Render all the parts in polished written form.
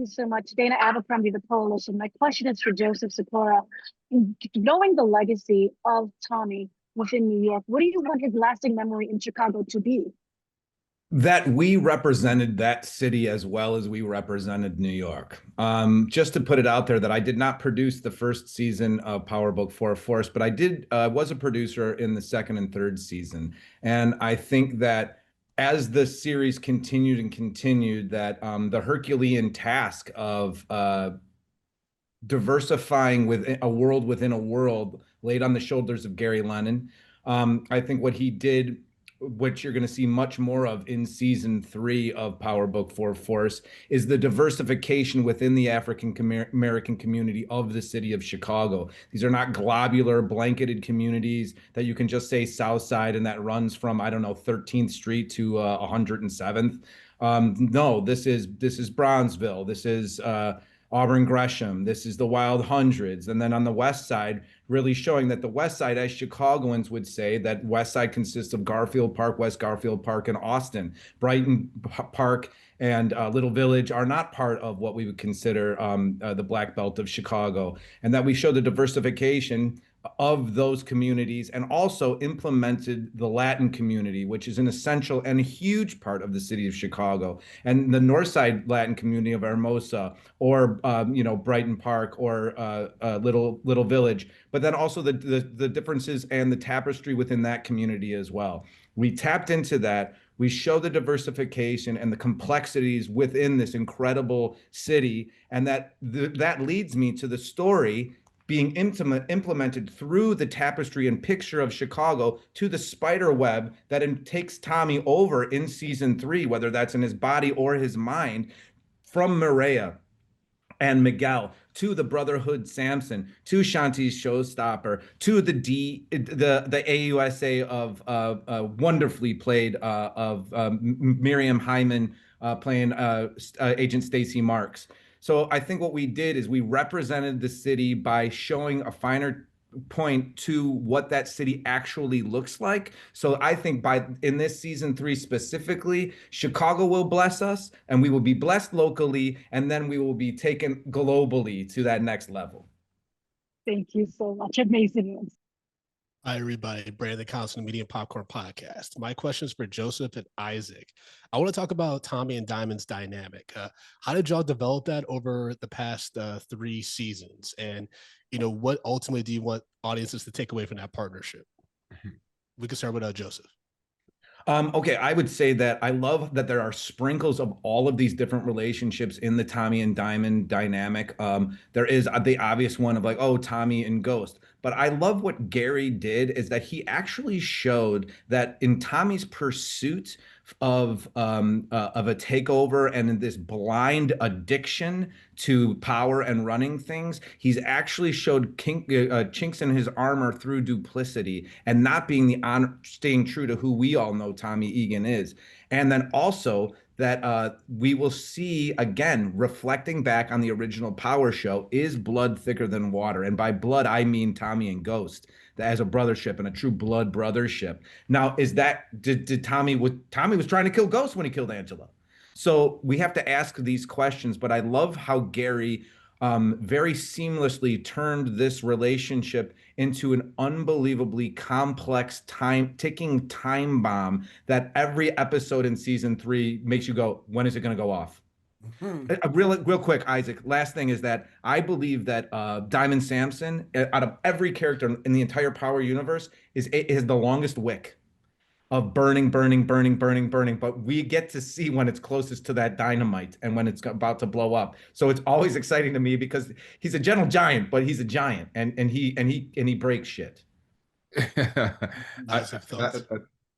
you so much. Dana Abercrombie, the Koalition. My question is for Joseph Sikora. Knowing the legacy of Tommy within New York, what do you want his lasting memory in Chicago to be? That we represented that city as well as we represented New York. Just to put it out there that I did not produce the first season of Power Book 4 Force, but I did was a producer in the second and third season. And I think that as the series continued and continued, that the Herculean task of diversifying within a world laid on the shoulders of Gary Lennon. I think what he did, which you're going to see much more of in season 3 of Power Book 4 Force, is the diversification within the African American community of the city of Chicago. These are not globular, blanketed communities that you can just say South Side and that runs from, I don't know, 13th Street to 107th. No, this is Bronzeville. This is Auburn Gresham. This is the Wild Hundreds. And then on the West Side, really showing that the West Side, as Chicagoans would say, that West Side consists of Garfield Park, West Garfield Park, and Austin. Brighton Park and Little Village are not part of what we would consider the Black Belt of Chicago. And that we show the diversification of those communities and also implemented the Latin community, which is an essential and a huge part of the city of Chicago, and the North Side Latin community of Hermosa or Brighton Park or Little Village, but then also the differences and the tapestry within that community as well. We tapped into that. We show the diversification and the complexities within this incredible city, and that leads me to the story being implemented through the tapestry and picture of Chicago to the spider web that takes Tommy over in season 3, whether that's in his body or his mind, from Maria and Miguel to the Brotherhood Samson, to Shanti's Showstopper, to the AUSA of wonderfully played of Miriam Hyman playing Agent Stacy Marks. So I think what we did is we represented the city by showing a finer point to what that city actually looks like. So I think in this season 3 specifically, Chicago will bless us, and we will be blessed locally, and then we will be taken globally to that next level. Thank you so much. Amazing. Hi, everybody. Brandon Constant, Media and Popcorn Podcast. My question is for Joseph and Isaac. I want to talk about Tommy and Diamond's dynamic. How did y'all develop that over the past 3 seasons? And, what ultimately do you want audiences to take away from that partnership? We can start with Joseph. Okay, I would say that I love that there are sprinkles of all of these different relationships in the Tommy and Diamond dynamic. There is the obvious one of like, oh, Tommy and Ghost. But I love what Gary did is that he actually showed that in Tommy's pursuit of a takeover and in this blind addiction to power and running things, he's actually showed chinks in his armor through duplicity and not being staying true to who we all know Tommy Egan is. And then also that we will see, again, reflecting back on the original Power show, is blood thicker than water? And by blood, I mean Tommy and Ghost as a brothership and a true blood brothership. Now, did Tommy was trying to kill Ghost when he killed Angela? So we have to ask these questions, but I love how Gary very seamlessly turned this relationship into an unbelievably complex ticking time bomb that every episode in season 3 makes you go, when is it going to go off? Real quick, Isaac, last thing is that I believe that Diamond Samson, out of every character in the entire Power universe, is the longest wick of burning, but we get to see when it's closest to that dynamite and when it's about to blow up. So it's always exciting to me because he's a gentle giant, but he's a giant, and he breaks shit.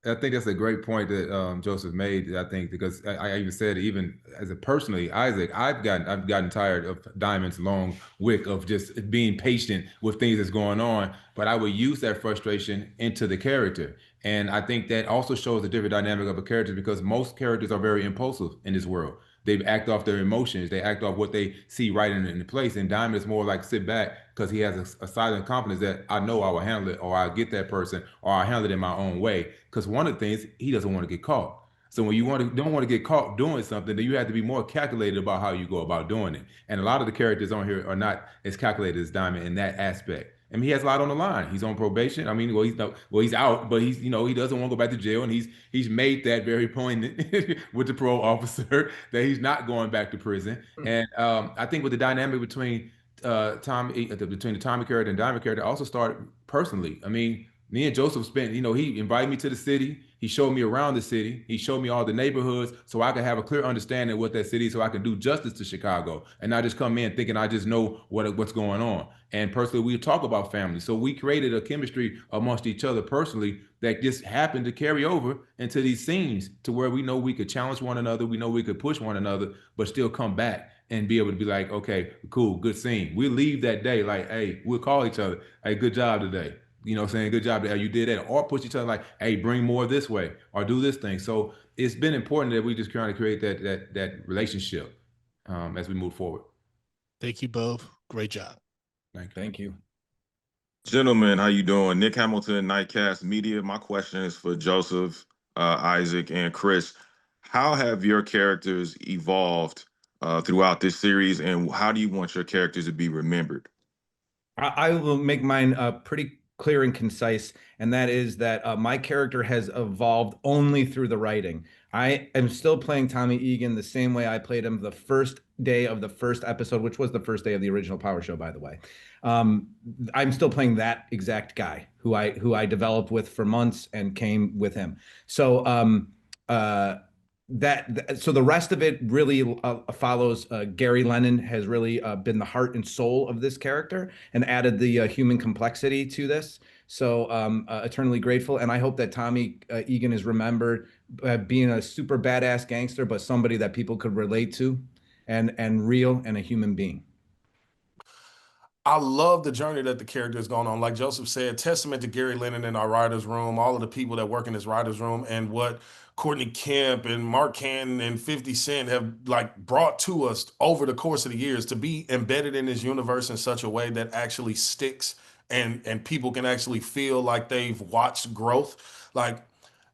I think that's a great point that Joseph made. I think because I even said, even as a personally, Isaac, I've gotten tired of Diamond's long wick of just being patient with things that's going on. But I would use that frustration into the character, and I think that also shows the different dynamic of a character because most characters are very impulsive in this world. They act off their emotions. They act off what they see right in place. And Diamond is more like sit back because he has a silent confidence that I know I will handle it, or I'll get that person, or I'll handle it in my own way. Because one of the things, he doesn't want to get caught. So when you don't want to get caught doing something, then you have to be more calculated about how you go about doing it. And a lot of the characters on here are not as calculated as Diamond in that aspect. I mean, he has a lot on the line. He's on probation. I mean, he's out, but he's he doesn't want to go back to jail, and he's made that very poignant with the parole officer that he's not going back to prison. And I think with the dynamic between between the Tommy character and Diamond character, also started personally. I mean, me and Joseph spent, he invited me to the city. He showed me around the city. He showed me all the neighborhoods so I could have a clear understanding of what that city is, so I can do justice to Chicago and not just come in thinking I just know what's going on. And personally, we talk about family. So we created a chemistry amongst each other personally that just happened to carry over into these scenes to where we know we could challenge one another. We know we could push one another, but still come back and be able to be like, okay, cool, good scene. We leave that day like, hey, we'll call each other, hey, good job today. You know what I'm saying? Good job how you did that. Or push each other like, hey, bring more this way or do this thing. So it's been important that we just trying to create that relationship as we move forward. Thank you both. Great job. Thank you. Gentlemen, how you doing? Nick Hamilton, Nightcast Media. My question is for Joseph, Isaac, and Kris. How have your characters evolved throughout this series, and how do you want your characters to be remembered? I will make mine pretty clear and concise, and that is that my character has evolved only through the writing. I am still playing Tommy Egan the same way I played him the first day of the first episode, which was the first day of the original Power Show, by the way. I'm still playing that exact guy who I developed with for months and came with him. So so the rest of it really follows. Gary Lennon has really been the heart and soul of this character and added the human complexity to this. So eternally grateful. And I hope that Tommy Egan is remembered being a super badass gangster, but somebody that people could relate to and real and a human being. I love the journey that the character has gone on. Like Joseph said, testament to Gary Lennon in our writer's room, all of the people that work in his writer's room, and what Courtney Kemp and Mark Cannon and 50 Cent have like brought to us over the course of the years to be embedded in this universe in such a way that actually sticks and people can actually feel like they've watched growth. Like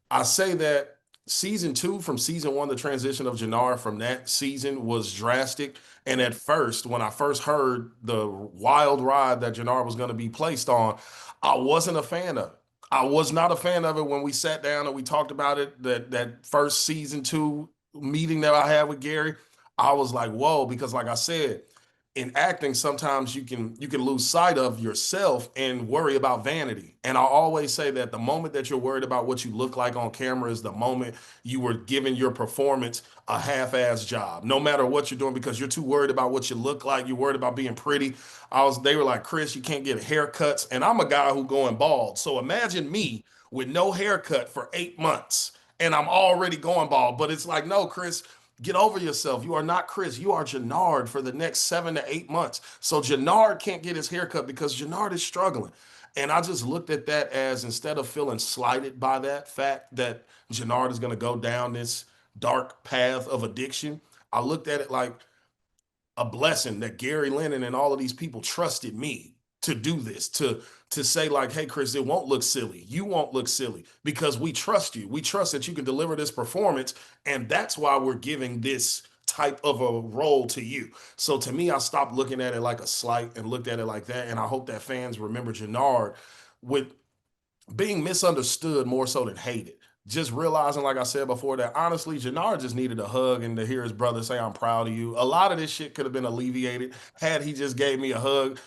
I say that season 2 from season 1, the transition of Jennard from that season was drastic. And at first, when I first heard the wild ride that Jennard was going to be placed on, I wasn't a fan of it. I was not a fan of it when we sat down and we talked about it, that first season 2 meeting that I had with Gary. I was like, whoa, because like I said, in acting, sometimes you can lose sight of yourself and worry about vanity. And I always say that the moment that you're worried about what you look like on camera is the moment you were giving your performance a half-ass job, no matter what you're doing, because you're too worried about what you look like. You're worried about being pretty. They were like, Kris, you can't get haircuts. And I'm a guy who going bald. So imagine me with no haircut for 8 months and I'm already going bald. But it's like, no, Kris, get over yourself. You are not Kris. You are Jennard for the next 7 to 8 months. So Jennard can't get his haircut because Jennard is struggling. And I just looked at that as, instead of feeling slighted by that fact that Jennard is going to go down this dark path of addiction, I looked at it like a blessing that Gary Lennon and all of these people trusted me to do this, to say like, hey, Kris, it won't look silly. You won't look silly because we trust you. We trust that you can deliver this performance. And that's why we're giving this type of a role to you. So to me, I stopped looking at it like a slight and looked at it like that. And I hope that fans remember Jennard with being misunderstood more so than hated. Just realizing, like I said before, that honestly, Jennard just needed a hug and to hear his brother say, I'm proud of you. A lot of this shit could have been alleviated had he just gave me a hug.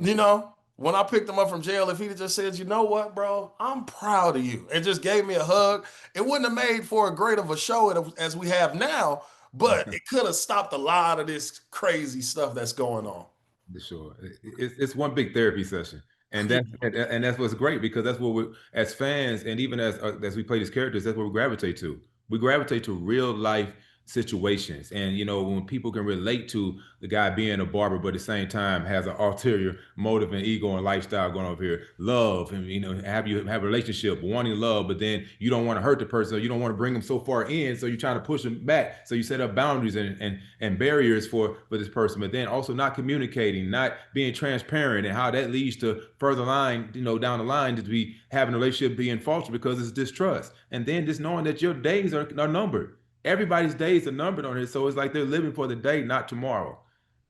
You know, when I picked him up from jail, if he'd just said, you know what, bro, I'm proud of you, and just gave me a hug, it wouldn't have made for a great of a show as we have now, but it could have stopped a lot of this crazy stuff that's going on. For sure. It's one big therapy session. And that's what's great, because that's what we, as fans, and even as we play these characters, that's what we gravitate to. We gravitate to real life situations. And when people can relate to the guy being a barber, but at the same time has an ulterior motive and ego and lifestyle going over here, love, and have a relationship, wanting love, but then you don't want to hurt the person, or you don't want to bring them so far in, so you're trying to push them back. So you set up boundaries and barriers for this person, but then also not communicating, not being transparent, and how that leads to further line, down the line, to be having a relationship being faltered because it's distrust. And then just knowing that your days are numbered. Everybody's days are numbered on it. So it's like they're living for the day, not tomorrow.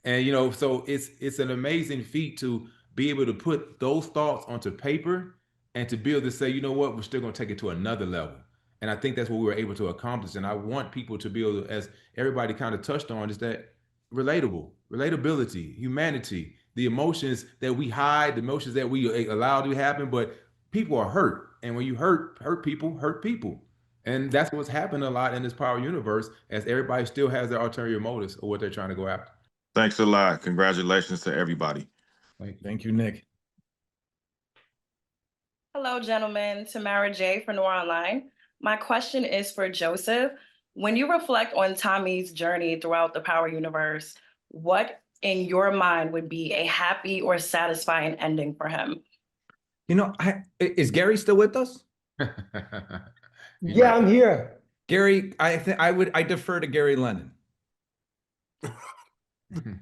And so it's an amazing feat to be able to put those thoughts onto paper and to be able to say, you know what, we're still going to take it to another level. And I think that's what we were able to accomplish. And I want people to be able to, as everybody kind of touched on, is that relatability, humanity, the emotions that we hide, the emotions that we allow to happen, but people are hurt. And when you hurt people. And that's what's happened a lot in this power universe, as everybody still has their ulterior motives of what they're trying to go after. Thanks a lot. Congratulations to everybody. Thank you, Nick. Hello, gentlemen. Tamara J. for Noir Online. My question is for Joseph. When you reflect on Tommy's journey throughout the Power universe, what in your mind would be a happy or satisfying ending for him? Is Gary still with us? Yeah, I'm here. Gary, I defer to Gary Lennon.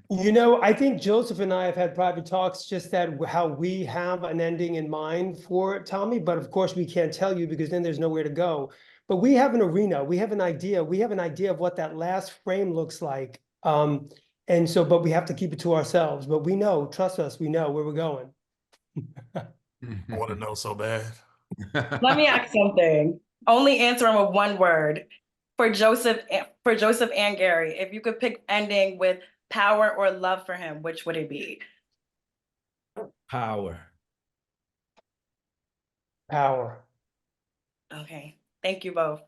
I think Joseph and I have had private talks, just that how we have an ending in mind for Tommy, but of course we can't tell you because then there's nowhere to go. But we have an arena, we have an idea of what that last frame looks like. But we have to keep it to ourselves. But we know, trust us, we know where we're going. I want to know so bad. Let me ask something. Only answer him with one word. For Joseph and Gary, if you could pick ending with power or love for him, which would it be? Power. Okay. Thank you both.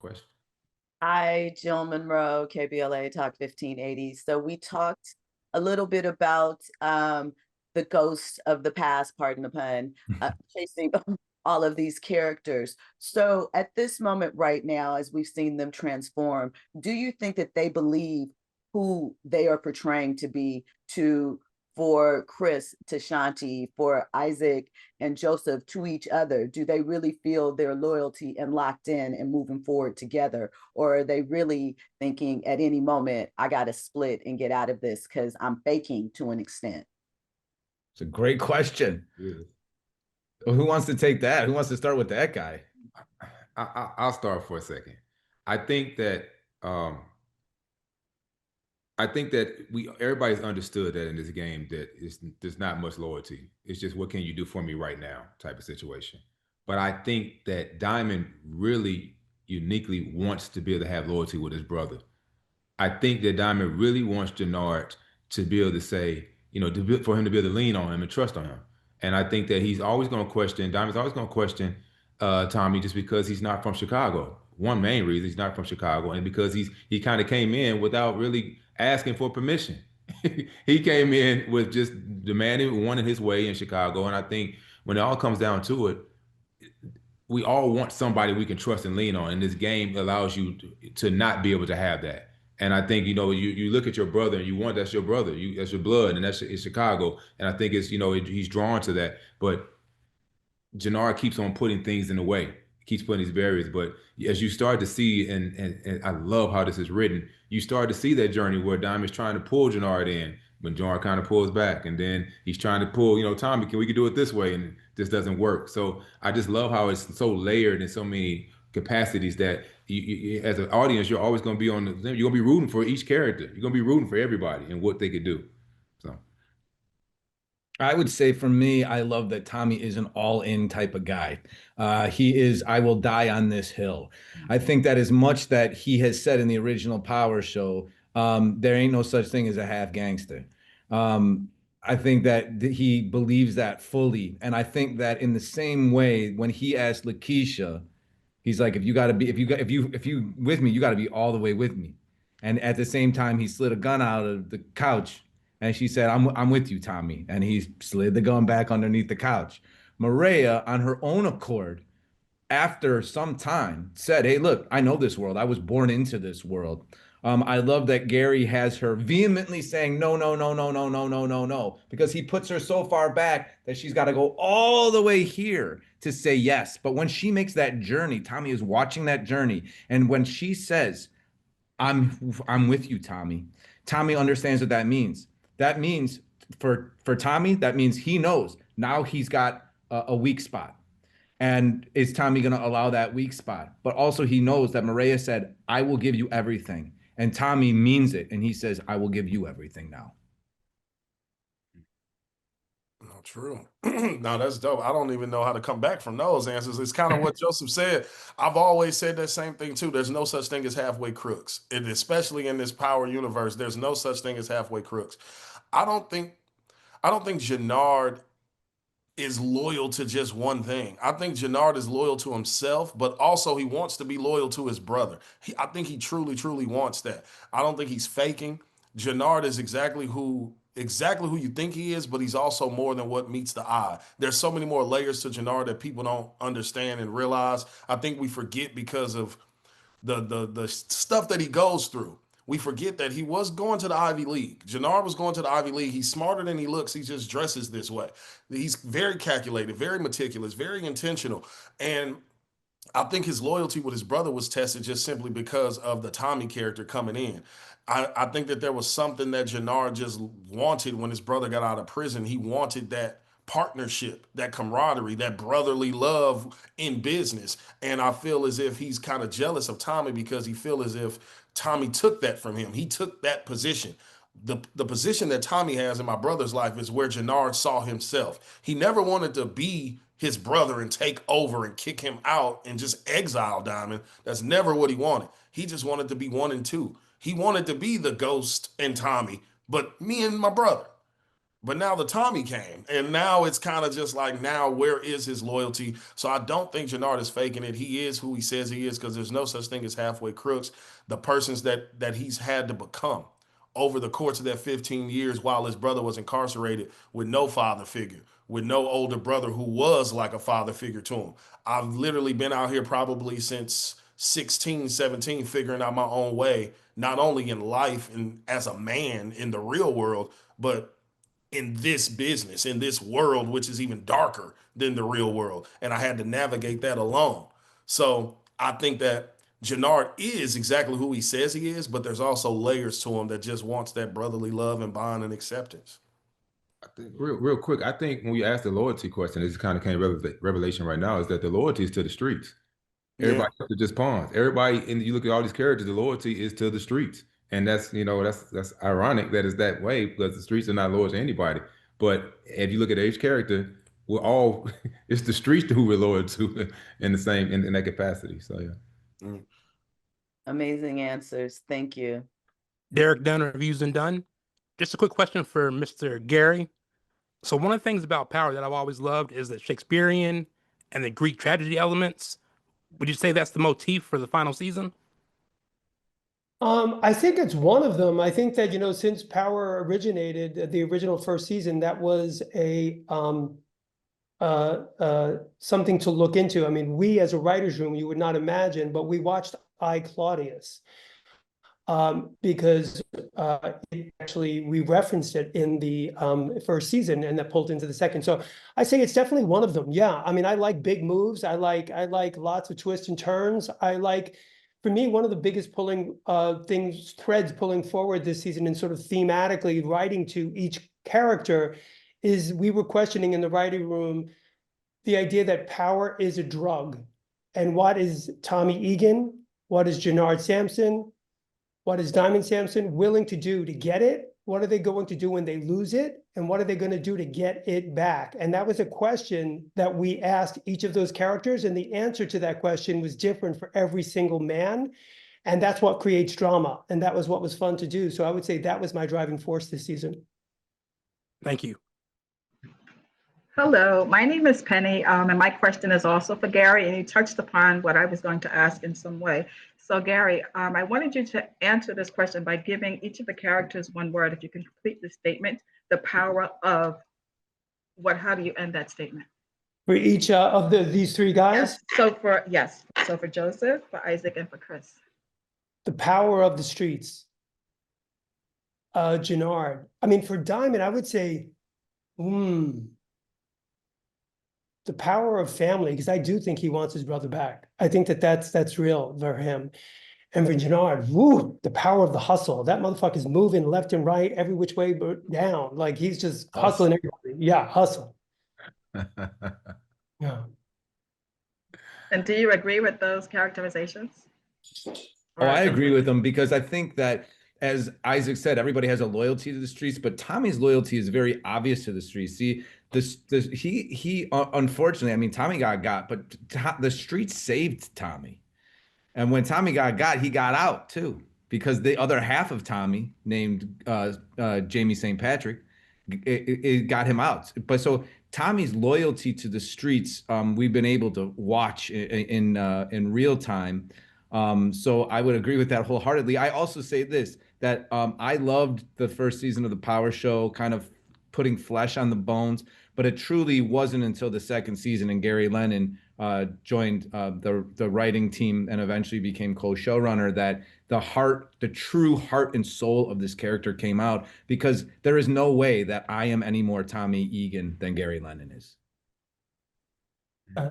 Question. Hi, Jill Monroe, KBLA Talk 1580. So we talked a little bit about the ghosts of the past, pardon the pun, chasing all of these characters. So at this moment right now, as we've seen them transform, do you think that they believe who they are portraying to be, for Kris to Shanti, for Isaac and Joseph to each other? Do they really feel their loyalty and locked in and moving forward together? Or are they really thinking at any moment, I got to split and get out of this because I'm faking to an extent? It's a great question. Yeah. Who wants to take that? Who wants to start with that guy? I'll start for a second. I think that everybody's understood that in this game that there's not much loyalty. It's just, what can you do for me right now type of situation. But I think that Diamond really uniquely wants to be able to have loyalty with his brother. I think that Diamond really wants Jennard to be able to say, for him to be able to lean on him and trust on him. And I think that he's always going to question, Diamond's always going to question Tommy, just because he's not from Chicago. One main reason, he's not from Chicago, and because he kind of came in without really asking for permission. He came in with just demanding, wanting his way in Chicago. And I think when it all comes down to it, we all want somebody we can trust and lean on. And this game allows you to not be able to have that. And I think, you look at your brother and you want, that's your brother, that's your blood, and it's Chicago. And I think it's, he's drawn to that. But Jennard keeps on putting things in the way, keeps putting these barriers. But as you start to see, and I love how this is written, you start to see that journey where Diamond's trying to pull Jennard in, but Jennard kind of pulls back. And then he's trying to pull, Tommy, we can do it this way, and this doesn't work. So I just love how it's so layered in so many capacities that you as an audience, you're always going to be you're going to be rooting for each character. You're going to be rooting for everybody and what they could do. So I would say for me, I love that Tommy is an all-in type of guy. He is, I will die on this hill. I think that as much that he has said in the original Power show, there ain't no such thing as a half gangster. I think that he believes that fully. And I think that in the same way, when he asked Lakeisha, he's like, if you with me, you got to be all the way with me. And at the same time, he slid a gun out of the couch, and she said, I'm with you, Tommy. And he slid the gun back underneath the couch. Maria, on her own accord, after some time, said, hey, look, I know this world. I was born into this world. I love that Gary has her vehemently saying, no, no, no, no, no, no, no, no, no, because he puts her so far back that she's got to go all the way here to say yes. But when she makes that journey, Tommy is watching that journey. And when she says, I'm with you, Tommy, Tommy understands what that means. That means for Tommy, that means he knows now he's got a weak spot. And is Tommy going to allow that weak spot? But also he knows that Maria said, I will give you everything. And Tommy means it. And he says, I will give you everything now. No, true. No, that's dope. I don't even know how to come back from those answers. It's kind of what Joseph said. I've always said that same thing too. There's no such thing as halfway crooks. And especially in this power universe, there's no such thing as halfway crooks. I don't think Jennard is loyal to just one thing. I think Jennard is loyal to himself, but also he wants to be loyal to his brother. I think he truly, truly wants that. I don't think he's faking. Jennard is exactly who you think he is, but he's also more than what meets the eye. There's so many more layers to Jennard that people don't understand and realize. I think we forget because of the stuff that he goes through. We forget that he was going to the Ivy League. Jennard was going to the Ivy League. He's smarter than he looks. He just dresses this way. He's very calculated, very meticulous, very intentional. And I think his loyalty with his brother was tested just simply because of the Tommy character coming in. I think that there was something that Jennard just wanted when his brother got out of prison. He wanted that partnership, that camaraderie, that brotherly love in business. And I feel as if he's kind of jealous of Tommy because he feels as if Tommy took that from him. He took that position. The position that Tommy has in my brother's life is where Jennard saw himself. He never wanted to be his brother and take over and kick him out and just exile Diamond. That's never what he wanted. He just wanted to be 1 and 2. He wanted to be the Ghost and Tommy, but me and my brother. But now the Tommy came, and now it's kind of just like, now where is his loyalty? So I don't think Jennard is faking it. He is who he says he is, because there's no such thing as halfway crooks. The persons that he's had to become over the course of that 15 years while his brother was incarcerated with no father figure, with no older brother who was like a father figure to him. I've literally been out here probably since 16, 17, figuring out my own way, not only in life and as a man in the real world, but in this business, in this world, which is even darker than the real world. And I had to navigate that alone. So I think that Jennard is exactly who he says he is, but there's also layers to him that just wants that brotherly love and bond and acceptance. I think real quick, I think when you ask the loyalty question, this kind of came revelation right now, is that the loyalty is to the streets. Everybody else is just pawns. Everybody, and you look at all these characters, the loyalty is to the streets. And that's, that's ironic that it's that way, because the streets are not loyal to anybody. But if you look at each character, we're all, it's the streets who we're loyal to in the same, in that capacity. So, yeah. Amazing answers. Thank you. Derek Dunn, Reviews and Done. Just a quick question for Mr. Gary. So one of the things about Power that I've always loved is the Shakespearean and the Greek tragedy elements. Would you say that's the motif for the final season? I think it's one of them. I think that, since Power originated, the original first season, that was a something to look into. I mean, we as a writer's room, you would not imagine, but we watched I, Claudius, because we referenced it in the first season, and that pulled into the second. So I say it's definitely one of them. Yeah, I mean, I like big moves. I like lots of twists and turns. For me, one of the biggest threads pulling forward this season, and sort of thematically writing to each character, is we were questioning in the writing room the idea that power is a drug. And what is Tommy Egan, what is Jennard Sampson, what is Diamond Sampson willing to do to get it? What are they going to do when they lose it? And what are they going to do to get it back? And that was a question that we asked each of those characters. And the answer to that question was different for every single man. And that's what creates drama. And that was what was fun to do. So I would say that was my driving force this season. Thank you. Hello, my name is Penny, and my question is also for Gary, and you touched upon what I was going to ask in some way. So Gary, I wanted you to answer this question by giving each of the characters one word. If you can complete the statement, the power of what, how do you end that statement? For each of these three guys? So for Joseph, for Isaac, and for Kris. The power of the streets. Jennard. I mean, for Diamond, I would say, the power of family, because I do think he wants his brother back. I think that's real for him. And for Jennard, the power of the hustle. That motherfucker's moving left and right, every which way but down. Like he's just hustling everybody. Yeah, hustle. Yeah. And do you agree with those characterizations? Oh, I agree with them because I think that, as Isaac said, everybody has a loyalty to the streets, but Tommy's loyalty is very obvious to the streets. See, he unfortunately, I mean, Tommy got, but the streets saved Tommy. And when Tommy got, he got out too, because the other half of Tommy, named Jamie St. Patrick, it got him out. But so Tommy's loyalty to the streets, we've been able to watch in real time. So I would agree with that wholeheartedly. I also say this, that I loved the first season of the Power Show, kind of putting flesh on the bones, but it truly wasn't until the second season and Gary Lennon joined the writing team and eventually became co-showrunner that the true heart and soul of this character came out, because there is no way that I am any more Tommy Egan than Gary Lennon is.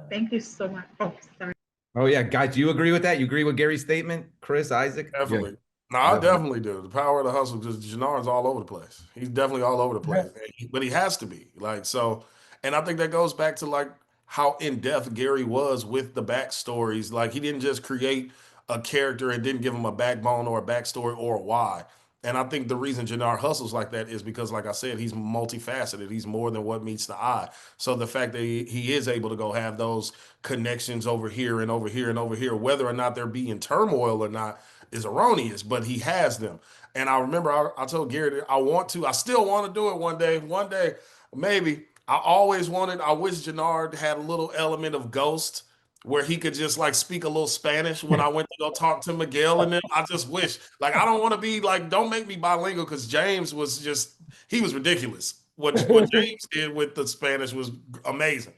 Thank you so much. Oh, sorry. Oh yeah, guys, do you agree with that? You agree with Gary's statement, Kris, Isaac? Definitely. Yeah. No, I definitely do. The power of the hustle, because Jennard's all over the place. He's definitely all over the place, but he has to be and I think that goes back to like how in depth Gary was with the backstories. Like he didn't just create a character and didn't give him a backbone or a backstory or a why. And I think the reason Jennard hustles like that is because, like I said, he's multifaceted. He's more than what meets the eye. So the fact that he is able to go have those connections over here and over here and over here, whether or not they're being turmoil or not, is erroneous, but he has them. And I remember I told Gary that I still want to do it one day, maybe. I wish Jennard had a little element of Ghost where he could just like speak a little Spanish when I went to go talk to Miguel and them. I just wish, like, I don't want to be like, don't make me bilingual, because James was he was ridiculous. What James did with the Spanish was amazing.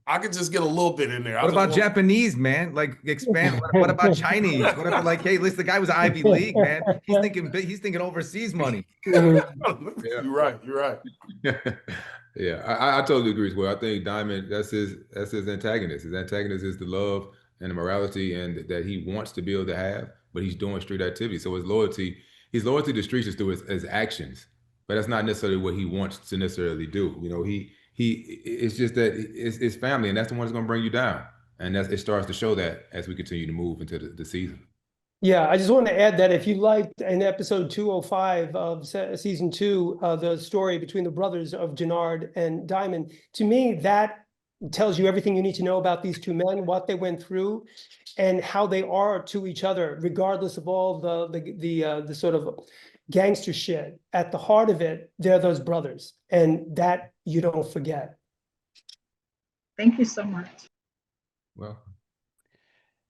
I could just get a little bit in there. What about Japanese, man? Like expand. What about Chinese? What about like, hey, listen, the guy was Ivy League, man. He's thinking overseas money. You're right. Yeah, I totally agree as well. I think Diamond, that's his antagonist. His antagonist is the love and the morality and that he wants to be able to have, but he's doing street activity. So his loyalty to the streets is through his actions, but that's not necessarily what he wants to necessarily do. You know, it's just that it's family, and that's the one that's going to bring you down. And it starts to show that as we continue to move into the season. Yeah, I just want to add that if you liked in episode 205 of season 2, the story between the brothers of Jennard and Diamond, to me, that tells you everything you need to know about these two men, what they went through, and how they are to each other, regardless of all the sort of gangster shit. At the heart of it, they're those brothers, and that you don't forget. Thank you so much. Well.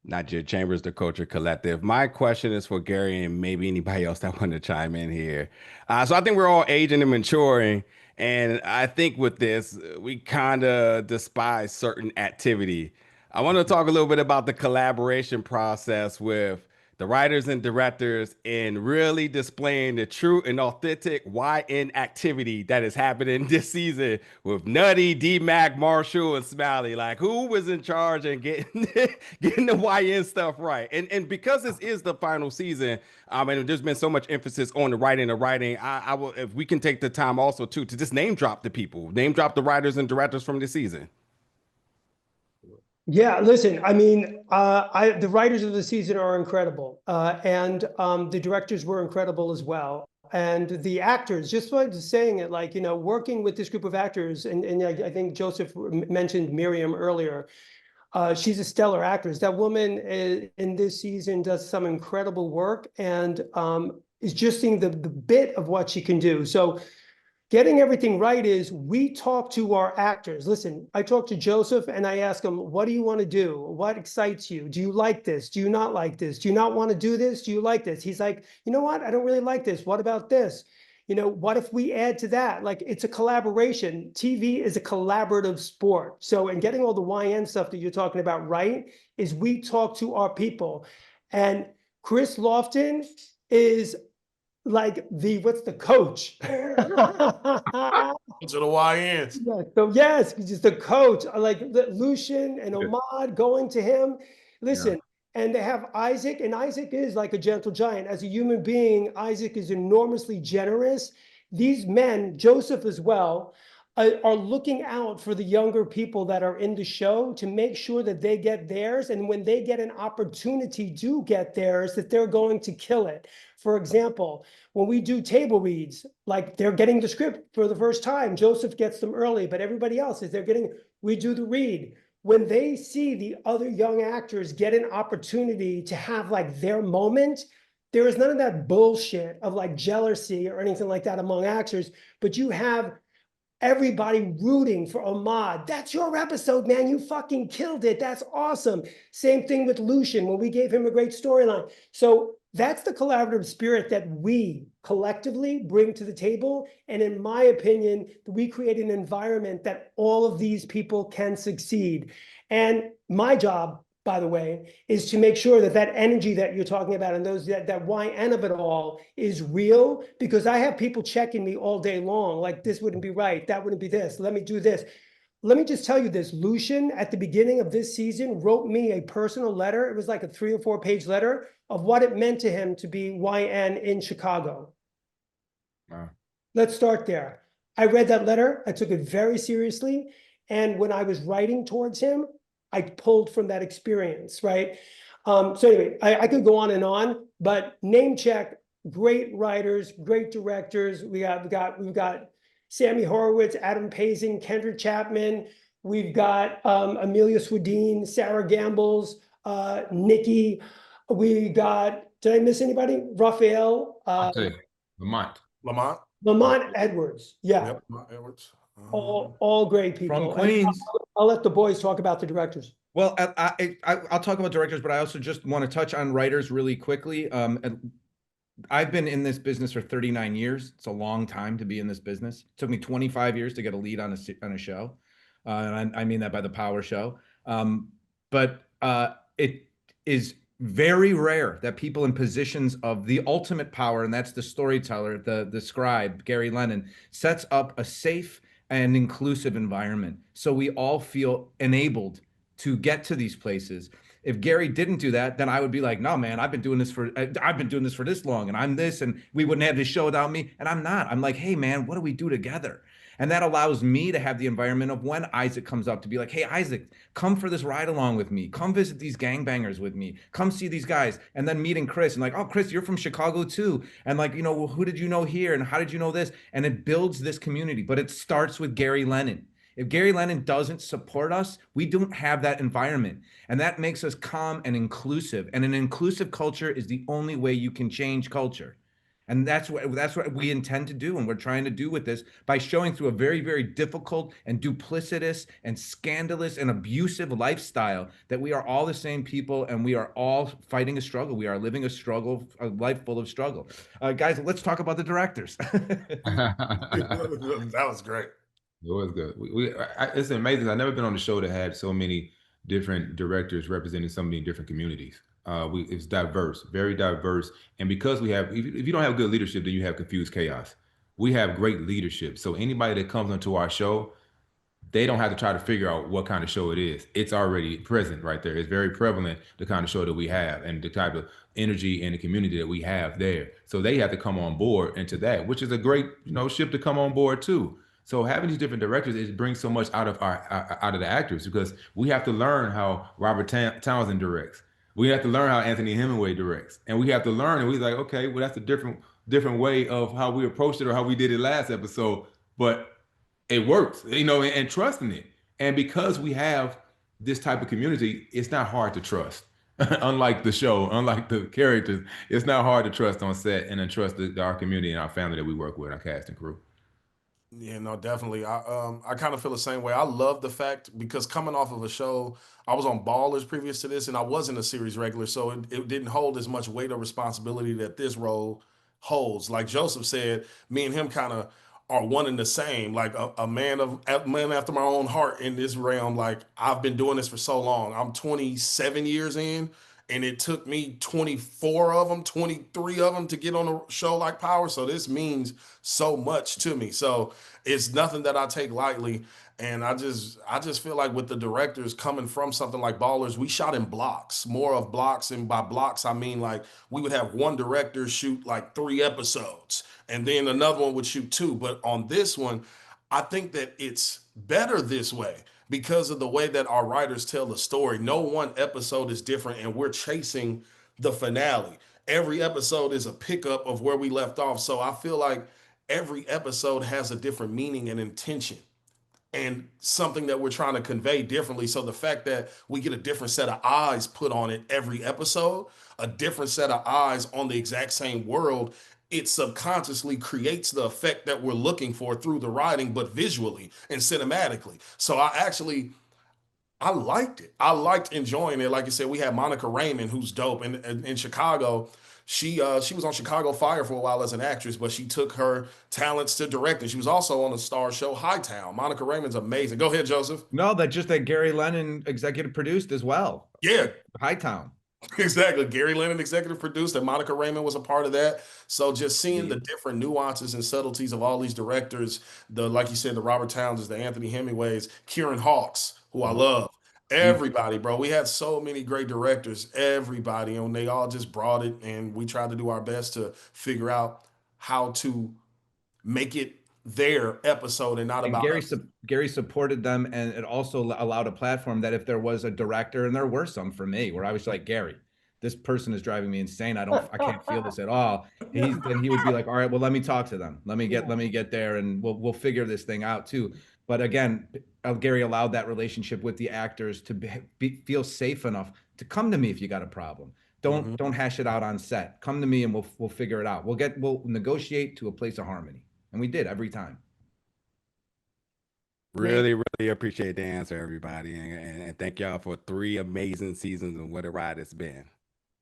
Najir Chambers, the Culture Collective. My question is for Gary and maybe anybody else that want to chime in here. So I think we're all aging and maturing. And I think with this, we kind of despise certain activity. I want to talk a little bit about the collaboration process with the writers and directors in really displaying the true and authentic YN activity that is happening this season with Nutty, D-Mac, Marshall, and Smiley. Like, who was in charge and getting the YN stuff right? And because this is the final season, and there's been so much emphasis on the writing, I will, if we can take the time also to just name drop the people, name drop the writers and directors from this season. Yeah, listen, I mean, the writers of the season are incredible, and the directors were incredible as well. And the actors, just like saying it, like, you know, working with this group of actors, and I think Joseph mentioned Miriam earlier. She's a stellar actress. That woman in this season does some incredible work, and is just seeing the bit of what she can do. So getting everything right is we talk to our actors. Listen, I talk to Joseph and I ask him, what do you want to do? What excites you? Do you like this? Do you not like this? Do you not want to do this? Do you like this? He's like, you know what? I don't really like this. What about this? You know, what if we add to that? Like, it's a collaboration. TV is a collaborative sport. So, in getting all the YN stuff that you're talking about right, is we talk to our people. And Chris Lofton is like what's the coach? To the YNs. Yeah, so yes, he's just the coach. I like Lucian and Ahmad going to him. Listen, and they have Isaac, and Isaac is like a gentle giant. As a human being, Isaac is enormously generous. These men, Joseph as well, are looking out for the younger people that are in the show to make sure that they get theirs. And when they get an opportunity to get theirs, that they're going to kill it. For example, when we do table reads, like they're getting the script for the first time, Joseph gets them early, but everybody else is we do the read. When they see the other young actors get an opportunity to have like their moment, there is none of that bullshit of like jealousy or anything like that among actors, but you have everybody rooting for Ahmad. That's your episode, man. You fucking killed it. That's awesome. Same thing with Lucian when we gave him a great storyline. So that's the collaborative spirit that we collectively bring to the table. And in my opinion, we create an environment that all of these people can succeed. And my job, by the way, is to make sure that that energy that you're talking about and those that YN of it all is real, because I have people checking me all day long, like this wouldn't be right, that wouldn't be this, let me do this. Let me just tell you this, Lucian at the beginning of this season wrote me a personal letter. It was like a 3 or 4 page letter of what it meant to him to be YN in Chicago. Wow. Let's start there. I read that letter, I took it very seriously. And when I was writing towards him, I pulled from that experience, right? So anyway, I could go on, but name check, great writers, great directors. We've got Sammy Horowitz, Adam Pazing, Kendra Chapman. We've got Amelia Swedeen, Sarah Gambles, Nikki. We got, did I miss anybody? Raphael. Lamont Edwards. Yeah. Yep, Lamont Edwards. All great people. From Queens. I'll let the boys talk about the directors. Well, I'll talk about directors, but I also just want to touch on writers really quickly. I've been in this business for 39 years. It's a long time to be in this business. It took me 25 years to get a lead on a show. And I mean that by the Power Show. But it is very rare that people in positions of the ultimate power, and that's the storyteller, the scribe, Gary Lennon, sets up a safe and inclusive environment. So we all feel enabled to get to these places. If Gary didn't do that, then I would be like, no, man, I've been doing this for this long, and I'm this, and we wouldn't have this show without me. And I'm not. I'm like, hey, man, what do we do together? And that allows me to have the environment of when Isaac comes up to be like, hey, Isaac, come for this ride along with me. Come visit these gangbangers with me. Come see these guys. And then meeting Chris and like, oh, Chris, you're from Chicago too. And like, well, who did you know here? And how did you know this? And it builds this community, but it starts with Gary Lennon. If Gary Lennon doesn't support us, we don't have that environment. And that makes us calm and inclusive. And an inclusive culture is the only way you can change culture. And that's what we intend to do, and we're trying to do with this by showing through a very, very difficult and duplicitous and scandalous and abusive lifestyle that we are all the same people, and we are all fighting a struggle. We are living a life full of struggle. Guys, let's talk about the directors. That was great. It was good. It's amazing. I've never been on a show that had so many different directors representing so many different communities. It's diverse, very diverse. And because we have, if you don't have good leadership, then you have confused chaos. We have great leadership. So anybody that comes onto our show, they don't have to try to figure out what kind of show it is. It's already present right there. It's very prevalent, the kind of show that we have and the type of energy and the community that we have there. So they have to come on board into that, which is a great, ship to come on board too. So having these different directors, it brings so much out of the actors, because we have to learn how Robert Townsend directs. We have to learn how Anthony Hemingway directs, and we have to learn. And we're like, okay, well, that's a different way of how we approached it or how we did it last episode, but it works, and trusting it. And because we have this type of community, it's not hard to trust. Unlike the show, unlike the characters, it's not hard to trust on set and trust our community and our family that we work with, our cast and crew. Yeah, no, definitely. I kind of feel the same way. I love the fact, because coming off of a show, I was on Ballers previous to this, and I wasn't a series regular, so it didn't hold as much weight or responsibility that this role holds. Like Joseph said, me and him kind of are one and the same, like a man after my own heart in this realm. Like, I've been doing this for so long. I'm 27 years in, and it took me 24 of them, 23 of them to get on a show like Power. So this means so much to me. So it's nothing that I take lightly. And I just feel like with the directors coming from something like Ballers, we shot in blocks, more of blocks. And by blocks, I mean like we would have one director shoot like 3 episodes and then another one would shoot 2. But on this one, I think that it's better this way because of the way that our writers tell the story. No one episode is different, and we're chasing the finale. Every episode is a pickup of where we left off. So I feel like every episode has a different meaning and intention and something that we're trying to convey differently. So the fact that we get a different set of eyes put on it every episode, a different set of eyes on the exact same world, it subconsciously creates the effect that we're looking for through the writing, but visually and cinematically. So I liked it. I liked enjoying it. Like I said, we had Monica Raymond, who's dope. And in Chicago, she was on Chicago Fire for a while as an actress, but she took her talents to directing. She was also on the star show Hightown. Monica Raymond's amazing. Go ahead, Joseph. No, that Gary Lennon executive produced as well. Yeah. Hightown. Exactly. Gary Lennon executive produced, and Monica Raymond was a part of that. So just seeing the different nuances and subtleties of all these directors, like you said, the Robert Townsends, the Anthony Hemingways, Kieran Hawks, who I love. Everybody, bro. We had so many great directors, everybody, and they all just brought it, and we tried to do our best to figure out how to make it their episode and not about us. Gary supported them, and it also allowed a platform that if there was a director, and there were some for me, where I was like, Gary, this person is driving me insane. I can't feel this at all. Then he would be like, all right, well, let me talk to them. Let me get there, and we'll figure this thing out too. But again, Gary allowed that relationship with the actors to feel safe enough to come to me if you got a problem. Don't hash it out on set. Come to me and we'll figure it out. We'll negotiate to a place of harmony. And we did every time. Really, really appreciate the answer, everybody. And thank y'all for 3 amazing seasons and what a ride it's been.